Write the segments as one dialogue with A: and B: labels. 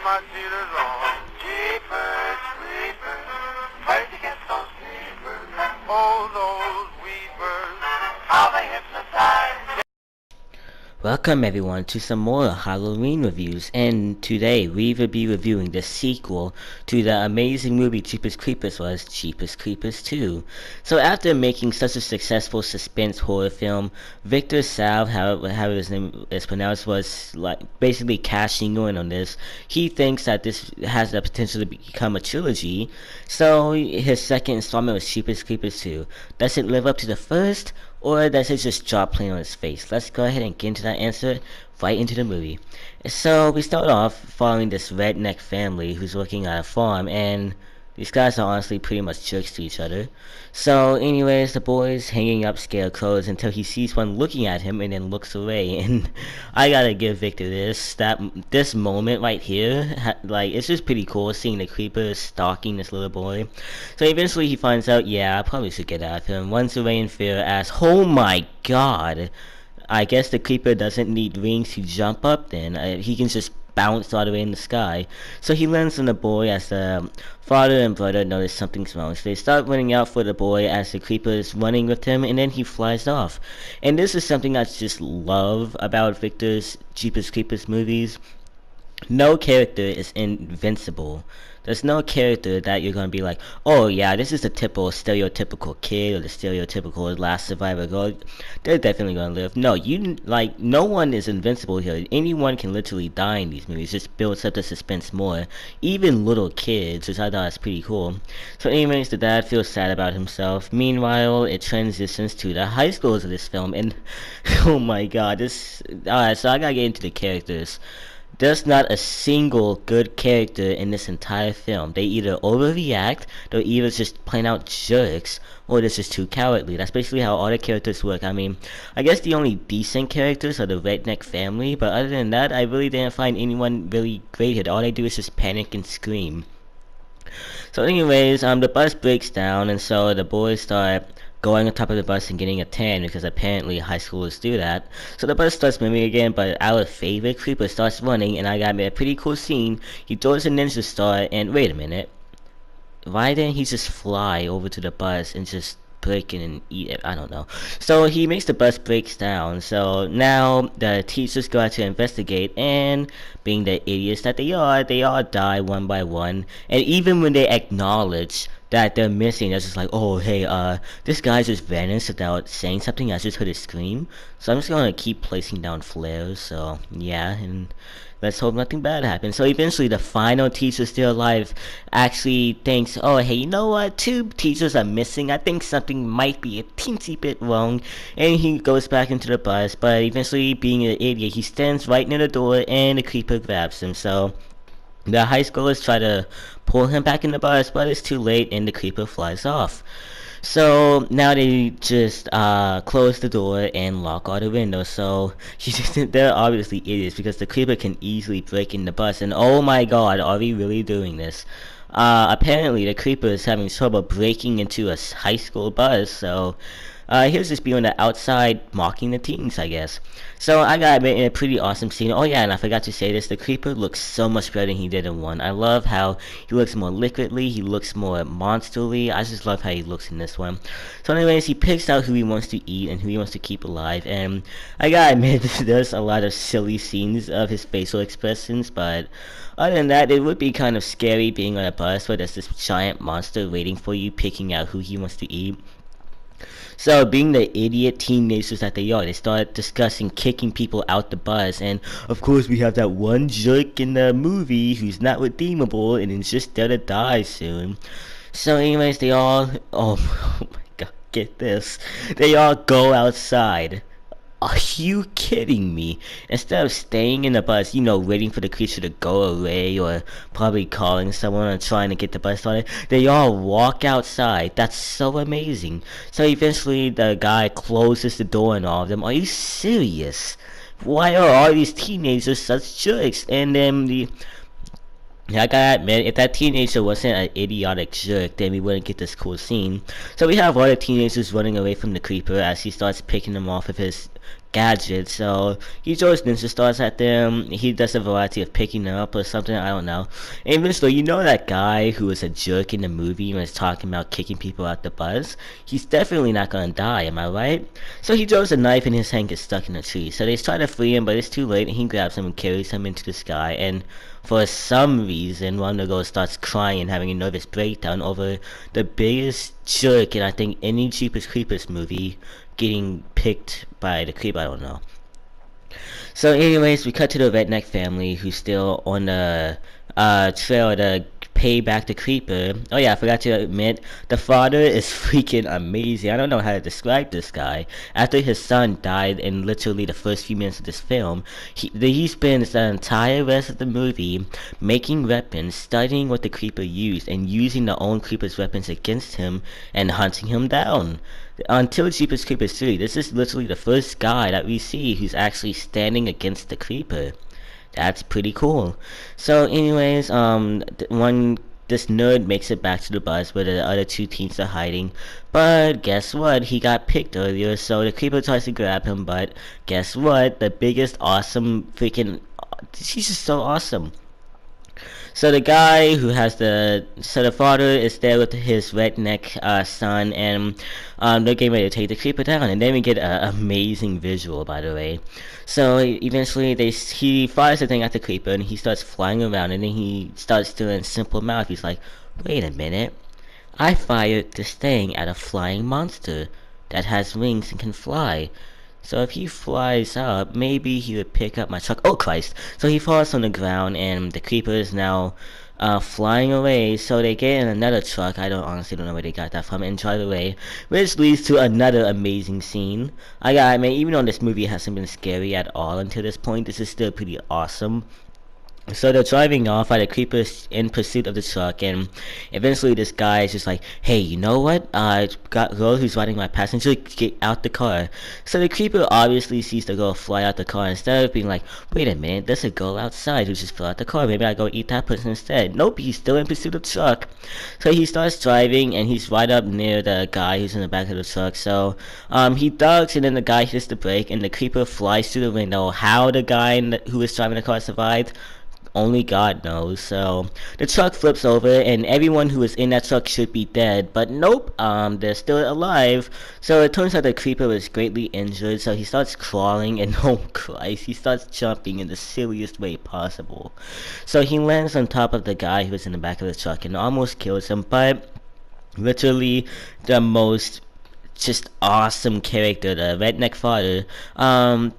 A: my cheaters on. Jeepers, creepers, where'd you get those creepers? Oh, those weepers, how they hypnotize.
B: Welcome everyone to some more Halloween reviews, and today we will be reviewing the sequel to the amazing movie Jeepers Creepers was Jeepers Creepers 2. So after making such a successful suspense horror film, Victor Salve, how his name is pronounced, was like basically cashing in on this. He thinks that this has the potential to become a trilogy, so his second installment was Jeepers Creepers 2. Does it live up to the first? Or does it just drop plain on his face? Let's go ahead and get into that answer right into the movie. So we start off following this redneck family who's working at a farm, and these guys are honestly pretty much jerks to each other. So anyways, the boy's hanging up scarecrows until he sees one looking at him and then looks away. And I gotta give Victor this moment right here, like, it's just pretty cool seeing the creeper stalking this little boy. So eventually he finds out, yeah, I probably should get after him. Runs away in fear, asks, oh my god, I guess the creeper doesn't need wings to jump up then. He can just bounce all the way in the sky. So he lands on the boy as the father and brother notice something's wrong. So they start running out for the boy as the creeper is running with him, and then he flies off. And this is something I just love about Victor's Jeepers Creepers movies. No character is invincible. There's no character that you're gonna be like, oh yeah, this is the typical stereotypical kid or the stereotypical last survivor girl. They're definitely gonna live. No, no one is invincible here. Anyone can literally die in these movies. Just builds up the suspense more. Even little kids, which I thought was pretty cool. So anyways, the dad feels sad about himself. Meanwhile, it transitions to the high schools of this film, and oh my god, alright, so I gotta get into the characters. There's not a single good character in this entire film. They either overreact, they're either just plain out jerks, or they're just too cowardly. That's basically how all the characters work. I mean, I guess the only decent characters are the redneck family, but other than that, I really didn't find anyone really great here. All they do is just panic and scream. So anyways, the bus breaks down, and so the boys start going on top of the bus and getting a tan, because apparently high schoolers do that. So the bus starts moving again, but our favorite creeper starts running, and I got a pretty cool scene. He throws a ninja star, and wait a minute, why didn't he just fly over to the bus and just break it and eat it? I don't know. So he makes the bus breaks down. So now the teachers go out to investigate, and being the idiots that they all die one by one. And even when they acknowledge that they're missing, they're just like, oh hey, this guy just vanished without saying something. I just heard a scream. So I'm just gonna keep placing down flares. So yeah, and let's hope nothing bad happens. So eventually the final teacher still alive actually thinks, oh hey, you know what, 2 teachers are missing, I think something might be a teensy bit wrong, and he goes back into the bus. But eventually, being an idiot, he stands right near the door, and the creeper grabs him. So the high schoolers try to pull him back in the bus, but it's too late, and the creeper flies off. So now they just close the door and lock all the windows. So they're obviously idiots, because the creeper can easily break in the bus. And oh my god, are we really doing this? Apparently the creeper is having trouble breaking into a high school bus. So he'll just be on the outside mocking the teens, I guess. So I gotta admit, in a pretty awesome scene. Oh yeah, and I forgot to say this, the creeper looks so much better than he did in 1. I love how he looks more liquidly, he looks more monsterly. I just love how he looks in this one. So anyways, he picks out who he wants to eat and who he wants to keep alive, and I gotta admit, there's a lot of silly scenes of his facial expressions, but other than that, it would be kind of scary being on a bus where there's this giant monster waiting for you, picking out who he wants to eat. So being the idiot teenagers that they are, they start discussing kicking people out the bus. And of course we have that one jerk in the movie who's not redeemable and is just there to die soon. So anyways, they all, oh my god, get this, they all go outside. Are you kidding me? Instead of staying in the bus, waiting for the creature to go away, or probably calling someone or trying to get the bus started, they all walk outside. That's so amazing. So eventually the guy closes the door on all of them. Are you serious? Why are all these teenagers such jerks? And then I gotta admit, if that teenager wasn't an idiotic jerk, then we wouldn't get this cool scene. So we have all the teenagers running away from the creeper as he starts picking them off with his gadgets. So he throws ninja stars at them. He does a variety of picking them up or something, I don't know. And eventually, you know that guy who was a jerk in the movie and was talking about kicking people out the bus? He's definitely not gonna die, am I right? So he throws a knife and his hand gets stuck in a tree. So they try to free him, but it's too late, and he grabs him and carries him into the sky. And for some reason, one of the girls starts crying, having a nervous breakdown over the biggest jerk in, I think, any Jeepers Creepers movie getting picked by the creep, I don't know. So anyways, we cut to the redneck family who's still on the trail to pay back the creeper. Oh yeah, I forgot to admit, the father is freaking amazing. I don't know how to describe this guy. After his son died in literally the first few minutes of this film, he spends the entire rest of the movie making weapons, studying what the creeper used, and using the own creeper's weapons against him and hunting him down. Until Jeepers Creepers 3, this is literally the first guy that we see who's actually standing against the creeper. That's pretty cool. So anyways, this nerd makes it back to the bus where the other two teens are hiding, but guess what? He got picked earlier, so the creeper tries to grab him, but guess what? The biggest awesome freaking... She's just so awesome. So the guy who has the father is there with his redneck son, and they're getting ready to take the creeper down. And then we get an amazing visual, by the way. So eventually he fires the thing at the creeper, and he starts flying around, and then he starts doing simple math. He's like, wait a minute, I fired this thing at a flying monster that has wings and can fly. So if he flies up, maybe he would pick up my truck. Oh Christ! So he falls on the ground, and the creeper is now flying away. So they get in another truck. I honestly don't know where they got that from, and drive away, which leads to another amazing scene. I gotta admit, even though this movie hasn't been scary at all until this point, this is still pretty awesome. So they're driving off while the creeper's in pursuit of the truck, and eventually this guy is just like, hey, you know what? Got girl who's riding my passenger, get out the car. So the creeper obviously sees the girl fly out the car. Instead of being like, wait a minute, there's a girl outside who just flew out the car, maybe I go eat that person instead. Nope, he's still in pursuit of the truck. So he starts driving, and he's right up near the guy who's in the back of the truck. So he ducks, and then the guy hits the brake, and the creeper flies through the window. How the guy who was driving the car survived, only God knows. So the truck flips over, and everyone who was in that truck should be dead, but nope, they're still alive. So it turns out the creeper was greatly injured, so he starts crawling, and oh Christ, he starts jumping in the silliest way possible. So he lands on top of the guy who was in the back of the truck and almost kills him, but literally the most just awesome character, the redneck father,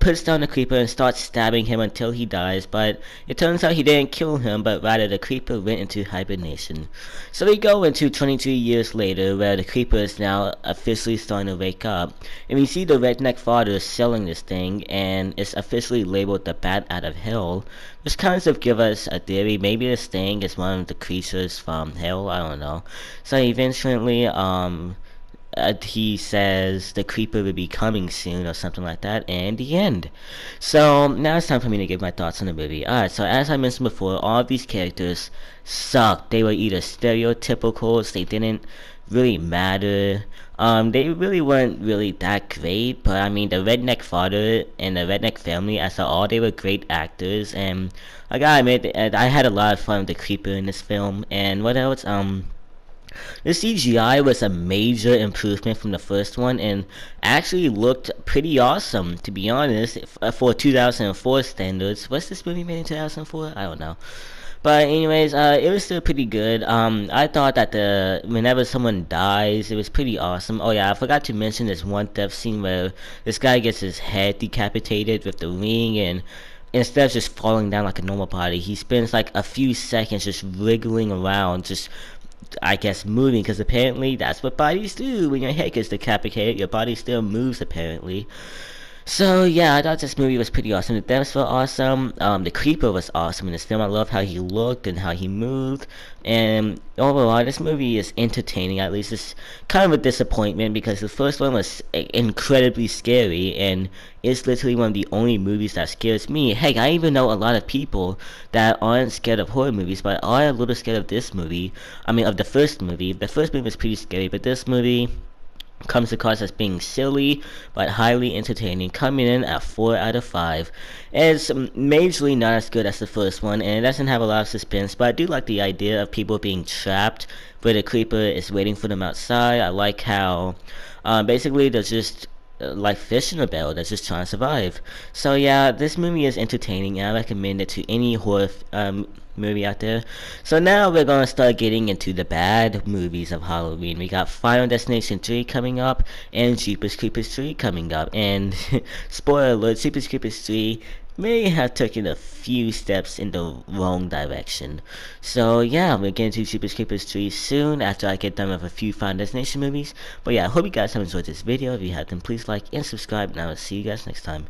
B: puts down the creeper and starts stabbing him until he dies, but it turns out he didn't kill him, but rather the creeper went into hibernation. So we go into 22 years later, where the creeper is now officially starting to wake up, and we see the redneck father selling this thing, and it's officially labeled the bat out of hell, which kind of give us a theory. Maybe this thing is one of the creatures from hell, I don't know. So eventually, he says the creeper will be coming soon or something like that, and the end. So now it's time for me to give my thoughts on the movie. Alright, so as I mentioned before, all of these characters sucked. They were either stereotypical, they didn't really matter. They really weren't really that great, but I mean, the redneck father and the redneck family as a all, they were great actors, and I gotta admit, I had a lot of fun with the creeper in this film. And what else? The CGI was a major improvement from the first one, and actually looked pretty awesome, to be honest, for 2004 standards. Was this movie made in 2004? I don't know. But anyways, it was still pretty good. I thought that whenever someone dies, it was pretty awesome. Oh yeah, I forgot to mention this one death scene where this guy gets his head decapitated with the ring, and instead of just falling down like a normal body, he spends like a few seconds just wriggling around, just I guess moving, because apparently that's what bodies do. When your head gets decapitated, your body still moves apparently. So yeah, I thought this movie was pretty awesome. The deaths were awesome. The creeper was awesome in this film. I love how he looked and how he moved. And overall, this movie is entertaining. At least it's kind of a disappointment, because the first one was incredibly scary, and it's literally one of the only movies that scares me. Heck, I even know a lot of people that aren't scared of horror movies, but are a little scared of this movie. I mean, of the first movie. The first movie was pretty scary, but this movie, comes across as being silly but highly entertaining, coming in at 4 out of 5. It's majorly not as good as the first one, and it doesn't have a lot of suspense, but I do like the idea of people being trapped where the creeper is waiting for them outside. I like how basically they're just like fish in a barrel that's just trying to survive. So yeah, this movie is entertaining, and I recommend it to any horror movie out there. So now we're gonna start getting into the bad movies of Halloween. We got Final Destination 3 coming up, and Jeepers Creepers 3 coming up. And spoiler alert, Jeepers Creepers 3 may have taken a few steps in the wrong direction. So yeah, we'll get into Jeepers Creepers 3 soon after I get done with a few Final Destination movies. But yeah, I hope you guys have enjoyed this video. If you have, then please like and subscribe, and I will see you guys next time.